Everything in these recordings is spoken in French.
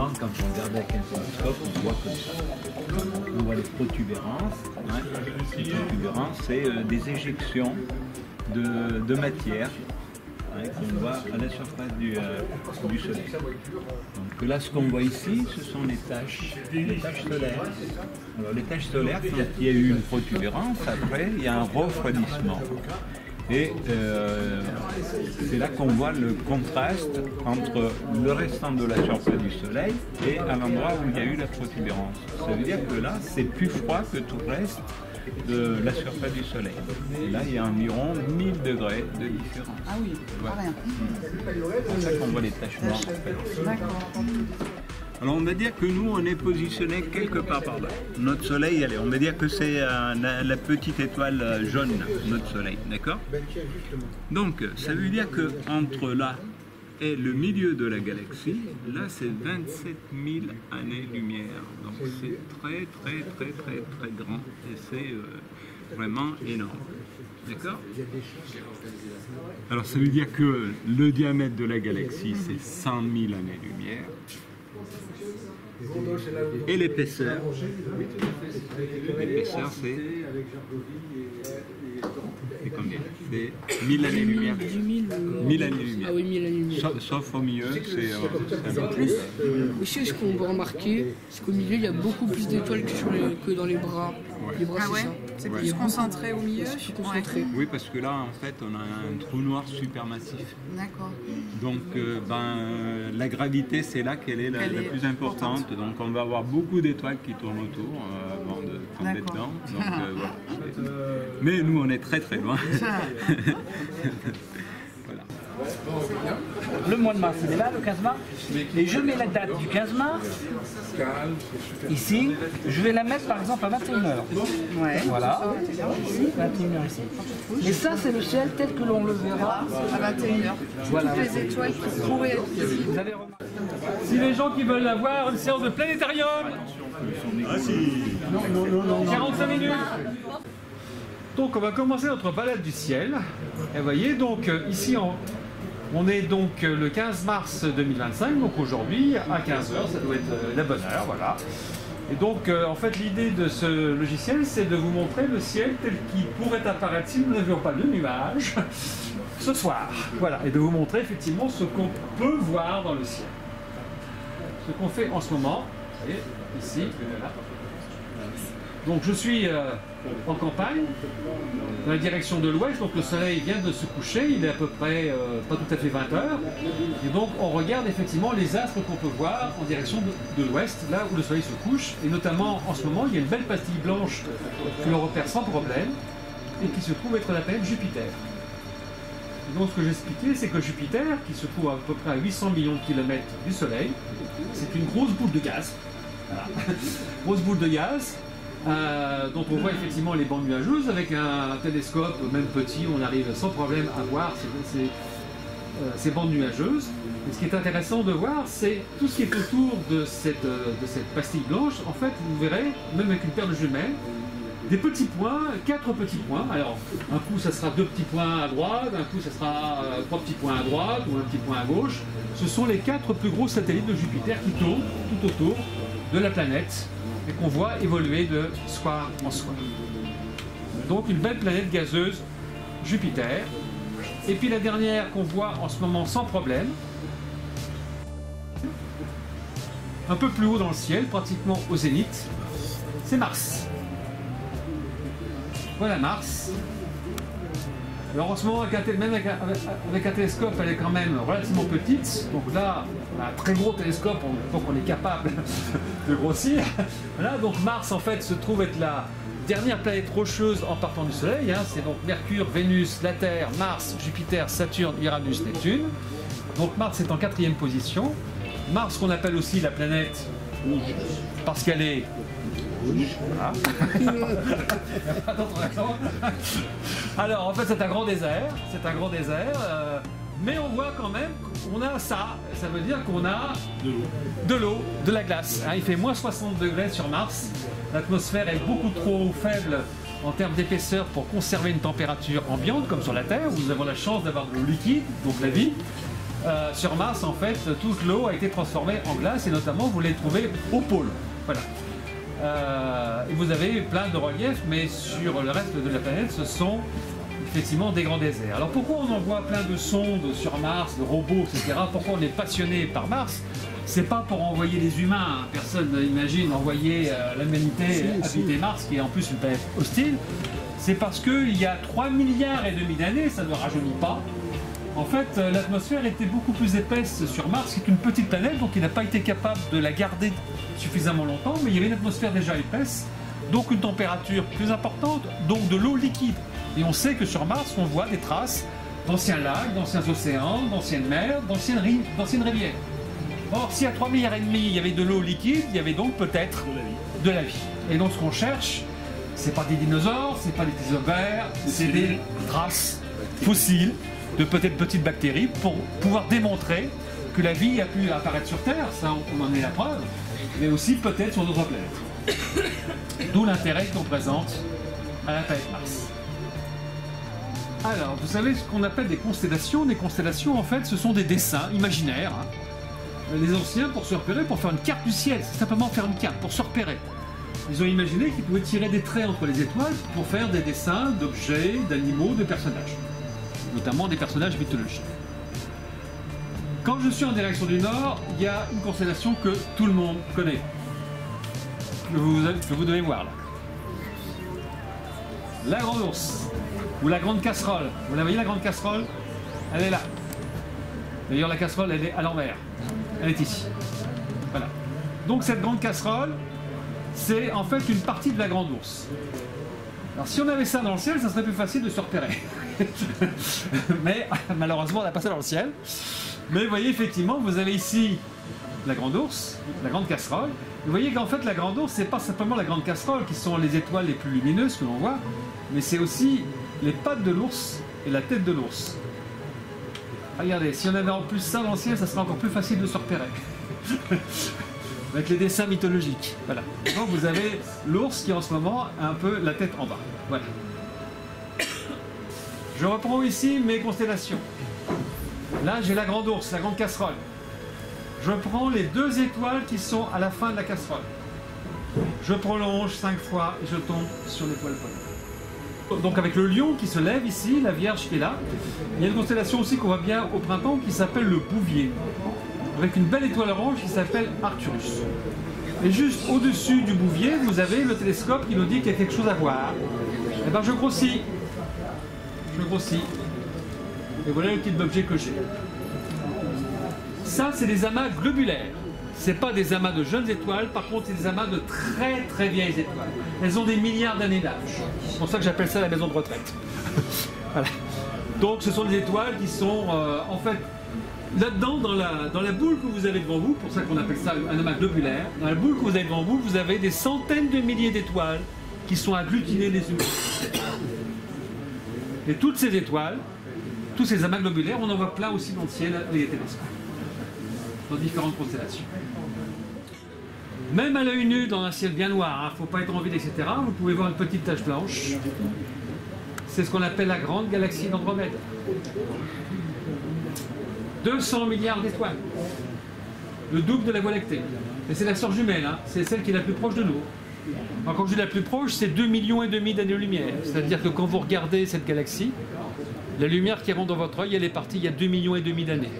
Avant, quand on regardait avec un télescope, on voit comme ça. On voit les protubérances. Hein. Les protubérances, c'est des éjections de matière, hein, qu'on voit à la surface du Soleil. Donc là, ce qu'on voit ici, ce sont les taches solaires. Alors les taches solaires, quand il y a eu une protubérance, après, il y a un refroidissement. Et c'est là qu'on voit le contraste entre le restant de la surface du Soleil et à l'endroit où il y a eu la protubérance. Ça veut dire que là, c'est plus froid que tout le reste de la surface du Soleil. Et là, il y a environ 1000 degrés de différence. Ah oui, pas rien. C'est ça qu'on voit les taches noires. D'accord. Alors on va dire que nous, on est positionné quelque part par là. Notre Soleil, allez, on va dire que c'est la petite étoile jaune, notre Soleil, d'accord? Donc, ça veut dire qu'entre là et le milieu de la galaxie, là c'est 27 000 années-lumière. Donc c'est très grand et c'est vraiment énorme. D'accord? Alors ça veut dire que le diamètre de la galaxie c'est 100 000 années-lumière. Et l'épaisseur, c'est combien? C'est 1000 années-lumière. 1000 années-lumière. Ah oui, 1000 années-lumière. Sauf au milieu, c'est un peu plus. Aussi, ce qu'on peut remarquer, c'est qu'au milieu, il y a beaucoup plus d'étoiles que dans les bras. Ouais. Les bras, Ah ouais, c'est plus concentré au milieu. C'est plus concentré. Oui, parce que là, en fait, on a un trou noir supermassif. D'accord. Donc, la gravité, c'est là qu'elle est la plus importante. Donc, on va avoir beaucoup d'étoiles qui tournent autour avant de tomber dedans. Donc, voilà. Mais nous, on est très loin. Voilà. Le mois de mars, il est là, le 15 mars. Et je mets la date du 15 mars. Ici, je vais la mettre par exemple à 21h. Ouais. Voilà. 21h ici. Et ça, c'est le ciel tel que l'on le verra À 21h. Voilà. Toutes les étoiles qui pourraient être visibles. Vous avez remarqué. Si les gens qui veulent avoir une séance de planétarium, Ah si. non. 45 minutes. Donc on va commencer notre balade du ciel. Et vous voyez, donc ici on est donc le 15 mars 2025, donc aujourd'hui à 15h, ça doit être la bonne heure, voilà. Et donc en fait l'idée de ce logiciel, c'est de vous montrer le ciel tel qu'il pourrait apparaître si nous n'avions pas de nuages ce soir. Voilà, et de vous montrer effectivement ce qu'on peut voir dans le ciel. Ce qu'on fait en ce moment, vous voyez, ici, là. Donc je suis en campagne, dans la direction de l'ouest, donc le soleil vient de se coucher, il est à peu près pas tout à fait 20h, et donc on regarde effectivement les astres qu'on peut voir en direction de l'ouest, là où le soleil se couche, et notamment en ce moment il y a une belle pastille blanche que l'on repère sans problème, et qui se trouve être la planète Jupiter. Et donc ce que j'expliquais, c'est que Jupiter, qui se trouve à peu près à 800 millions de kilomètres du soleil, c'est une grosse boule de gaz, voilà. Grosse boule de gaz, dont on voit effectivement les bandes nuageuses. Avec un télescope, même petit, on arrive sans problème à voir ces bandes nuageuses. Et ce qui est intéressant de voir, c'est tout ce qui est autour de cette pastille blanche. En fait, vous verrez, même avec une paire de jumelles, des petits points, 4 petits points. Alors, un coup, ça sera 2 petits points à droite, un coup, ça sera 3 petits points à droite ou un petit point à gauche. Ce sont les 4 plus gros satellites de Jupiter qui tournent tout autour de la planète et qu'on voit évoluer de soir en soir. Donc une belle planète gazeuse, Jupiter. Et puis la dernière qu'on voit en ce moment sans problème, un peu plus haut dans le ciel, pratiquement au zénith, c'est Mars. Voilà Mars. Alors en ce moment, même avec un télescope, elle est quand même relativement petite. Donc là, on a un très gros télescope, donc on est capable de grossir. Voilà, donc Mars en fait se trouve être la dernière planète rocheuse en partant du Soleil. Hein. C'est donc Mercure, Vénus, la Terre, Mars, Jupiter, Saturne, Uranus, Neptune. Donc Mars est en 4e position. Mars qu'on appelle aussi la planète rouge parce qu'elle est rouge. Voilà. Alors en fait c'est un grand désert, mais on voit quand même qu'on a ça veut dire qu'on a de l'eau, de la glace. Hein, il fait moins 60 degrés sur Mars, l'atmosphère est beaucoup trop faible en termes d'épaisseur pour conserver une température ambiante comme sur la Terre où nous avons la chance d'avoir de l'eau liquide, donc la vie. sur Mars, en fait, toute l'eau a été transformée en glace et notamment vous les trouvez au pôle. Voilà. Et vous avez plein de reliefs, mais sur le reste de la planète, ce sont effectivement des grands déserts. Alors pourquoi on envoie plein de sondes sur Mars, de robots, etc. Pourquoi on est passionné par Mars? C'est pas pour envoyer les humains, personne n'imagine envoyer l'humanité habiter Mars, qui est en plus une planète hostile. C'est parce qu'il y a 3,5 milliards d'années, ça ne rajeunit pas. En fait, l'atmosphère était beaucoup plus épaisse sur Mars, qui est une petite planète, donc il n'a pas été capable de la garder suffisamment longtemps, mais il y avait une atmosphère déjà épaisse, donc une température plus importante, donc de l'eau liquide. Et on sait que sur Mars, on voit des traces d'anciens lacs, d'anciens océans, d'anciennes mers, d'anciennes rivières. Or, si à 3,5 milliards il y avait de l'eau liquide, il y avait donc peut-être de la vie. Et donc ce qu'on cherche, c'est pas des dinosaures, c'est pas des tésomères, c'est des traces fossiles de peut-être petites bactéries pour pouvoir démontrer que la vie a pu apparaître sur Terre, ça on en est la preuve, mais aussi peut-être sur d'autres planètes. D'où l'intérêt qu'on présente à la planète Mars. Alors, vous savez ce qu'on appelle des constellations. Des constellations, en fait, ce sont des dessins imaginaires. Hein. Les anciens, pour se repérer, pour faire une carte du ciel, c'est simplement faire une carte, pour se repérer. Ils ont imaginé qu'ils pouvaient tirer des traits entre les étoiles pour faire des dessins d'objets, d'animaux, de personnages. Notamment des personnages mythologiques. Quand je suis en direction du nord, il y a une constellation que tout le monde connaît. Que vous devez voir là. La Grande Ourse, ou la Grande Casserole. Vous la voyez la Grande Casserole? Elle est là. D'ailleurs la casserole elle est à l'envers. Elle est ici. Voilà. Donc cette Grande Casserole, c'est en fait une partie de la Grande Ourse. Alors si on avait ça dans le ciel, ça serait plus facile de se repérer. Mais malheureusement, on n'a pas ça dans le ciel. Mais vous voyez, effectivement, vous avez ici la Grande Ourse, la Grande Casserole. Vous voyez qu'en fait, la Grande Ourse, c'est pas simplement la Grande Casserole qui sont les étoiles les plus lumineuses que l'on voit, mais c'est aussi les pattes de l'ours et la tête de l'ours. Regardez, si on avait en plus ça dans le ciel, ça serait encore plus facile de se repérer. Avec les dessins mythologiques. Voilà. Donc vous avez l'ours qui en ce moment a un peu la tête en bas. Voilà. Je reprends ici mes constellations. Là j'ai la Grande Ourse, la Grande Casserole. Je prends les 2 étoiles qui sont à la fin de la casserole. Je prolonge 5 fois et je tombe sur l'étoile polaire. Donc avec le lion qui se lève ici, la Vierge qui est là, il y a une constellation aussi qu'on voit bien au printemps qui s'appelle le Bouvier, avec une belle étoile orange qui s'appelle Arcturus. Et juste au-dessus du Bouvier, vous avez le télescope qui nous dit qu'il y a quelque chose à voir. Et bien je grossis. Je grossis. Et voilà le type d'objet que j'ai. Ça, c'est des amas globulaires. Ce n'est pas des amas de jeunes étoiles, par contre, c'est des amas de très très vieilles étoiles. Elles ont des milliards d'années d'âge. C'est pour ça que j'appelle ça la maison de retraite. Voilà. Donc, ce sont des étoiles qui sont, en fait, là-dedans, dans la boule que vous avez devant vous, pour ça qu'on appelle ça un amas globulaire, dans la boule que vous avez devant vous, vous avez des centaines de milliers d'étoiles qui sont agglutinées les unes. Et toutes ces étoiles, tous ces amas globulaires, on en voit plein aussi dans le ciel avec les télescopes, dans différentes constellations. Même à l'œil nu, dans un ciel bien noir, il ne faut pas être en ville, etc., vous pouvez voir une petite tache blanche. C'est ce qu'on appelle la grande galaxie d'Andromède. 200 milliards d'étoiles. Le double de la Voie lactée. Et c'est la sœur jumelle, hein. C'est celle qui est la plus proche de nous. Alors, quand je dis la plus proche, c'est 2,5 millions d'années-lumière. C'est-à-dire que quand vous regardez cette galaxie, la lumière qui rentre dans votre œil, elle est partie il y a 2,5 millions d'années.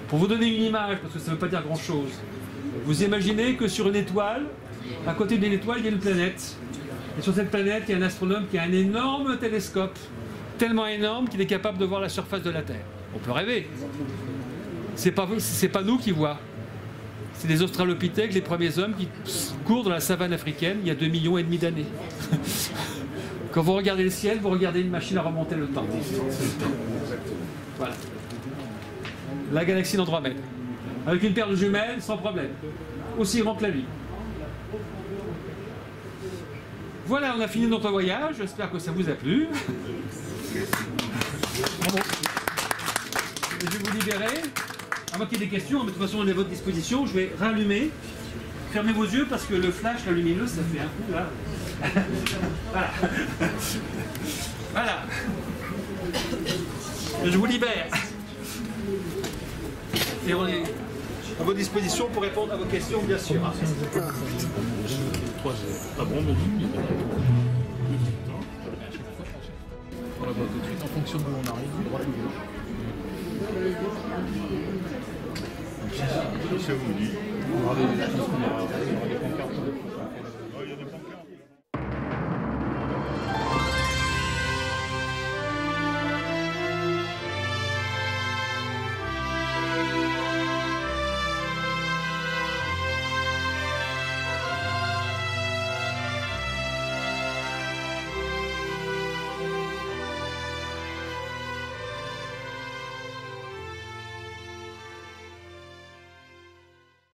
Pour vous donner une image, parce que ça ne veut pas dire grand-chose, vous imaginez que sur une étoile, à côté d'une étoile, il y a une planète. Et sur cette planète, il y a un astronome qui a un énorme télescope, tellement énorme qu'il est capable de voir la surface de la Terre. On peut rêver. C'est pas nous qui voient. C'est des australopithèques, les premiers hommes qui courent dans la savane africaine il y a 2,5 millions d'années. Quand vous regardez le ciel, vous regardez une machine à remonter le temps. Voilà. La galaxie d'Andromède. Avec une paire de jumelles, sans problème. Aussi grand que la nuit. Voilà, on a fini notre voyage. J'espère que ça vous a plu. Bravo. Je vais vous libérer. À moins qu'il y ait des questions, mais de toute façon, on est à votre disposition. Je vais rallumer. Fermez vos yeux parce que le flash, la lumineuse, ça fait un coup là. Voilà. Voilà. Je vous libère. Et on est à votre disposition pour répondre à vos questions, bien sûr. Ah bon, mais on la voit tout de suite en fonction de où on arrive, droite ou gauche. Si ça vous dit. On aura des pancartes.